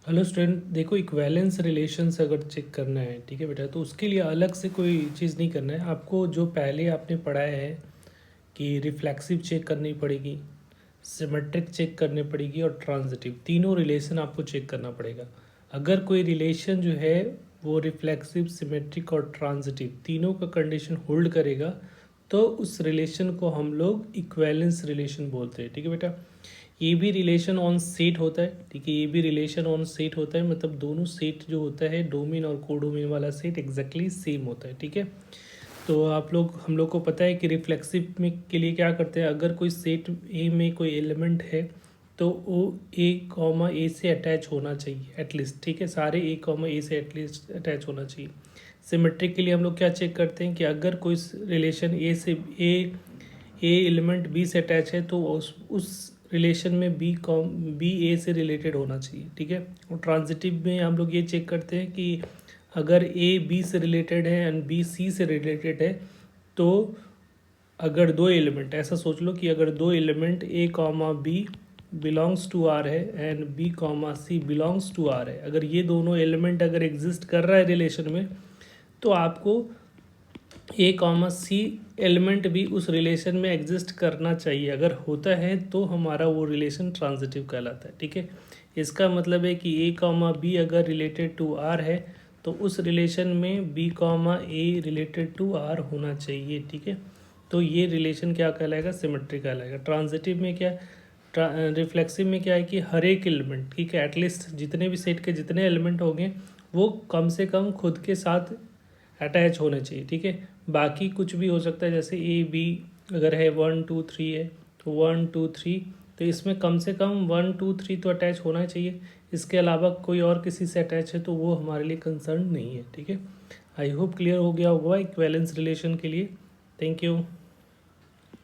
Hello student, देखो equivalence relations अगर check करना है, ठीक है बेटा, तो उसके लिए अलग से कोई चीज़ नहीं करना है आपको। जो पहले आपने पढ़ाया है कि रिफ्लेक्सिव चेक करनी पड़ेगी, सिमेट्रिक चेक करनी पड़ेगी और ट्रांजिटिव, तीनों रिलेशन आपको चेक करना पड़ेगा। अगर कोई रिलेशन जो है वो रिफ्लेक्सिव, सिमेट्रिक और ट्रांजिटिव तीनों का कंडीशन होल्ड करेगा तो उस रिलेशन को हम लोग इक्विवेलेंस रिलेशन बोलते हैं। ठीक है बेटा, ये भी रिलेशन ऑन सेट होता है। ठीक है, ये भी रिलेशन ऑन सेट होता है, मतलब दोनों सेट जो होता है डोमेन और कोडोमेन वाला सेट एग्जैक्टली सेम होता है। ठीक है, तो हम लोग को पता है कि रिफ्लेक्सिव में के लिए क्या करते हैं, अगर कोई सेट ए में कोई एलिमेंट है तो वो ए कॉमा ए से अटैच होना चाहिए एटलीस्ट। ठीक है, सारे ए कॉमा ए से एटलीस्ट अटैच होना चाहिए। सिमेट्रिक के लिए हम लोग क्या चेक करते हैं कि अगर कोई रिलेशन ए एलिमेंट बी से अटैच है तो उस रिलेशन में बी ए से रिलेटेड होना चाहिए। ठीक है, और ट्रांजिटिव में हम लोग ये चेक करते हैं कि अगर ए बी से रिलेटेड है एंड बी सी से रिलेटेड है तो अगर दो एलिमेंट, ऐसा सोच लो कि अगर दो element A comma B belongs to R है and B comma C belongs to R है, अगर ये दोनों एलिमेंट अगर एग्जिस्ट कर रहा है रिलेशन में तो आपको ए कॉमा सी एलिमेंट भी उस रिलेशन में एग्जिस्ट करना चाहिए। अगर होता है तो हमारा वो रिलेशन ट्रांजिटिव कहलाता है। ठीक है, इसका मतलब है कि ए कॉमा बी अगर रिलेटेड टू आर है तो उस रिलेशन में B comma A related to R होना चाहिए। ठीक है, तो ये रिलेशन क्या कहलाएगा, सिमेट्री कहलाएगा। ट्रांजिटिव में क्या, रिफ्लेक्सिव में क्या है कि हर एक एलिमेंट, ठीक है, एटलीस्ट जितने भी सेट के जितने एलिमेंट होंगे वो कम से कम खुद के साथ अटैच होने चाहिए। ठीक है, बाकी कुछ भी हो सकता है, जैसे ए बी अगर है 1 2 3 है तो 1 2 3, तो इसमें कम से कम 1 2 3 तो अटैच होना ही चाहिए। इसके अलावा कोई और किसी से अटैच है तो वो हमारे लिए कंसर्न नहीं है। ठीक है, आई होप क्लियर हो गया होगा इक्विवेलेंस रिलेशन के लिए। Thank you.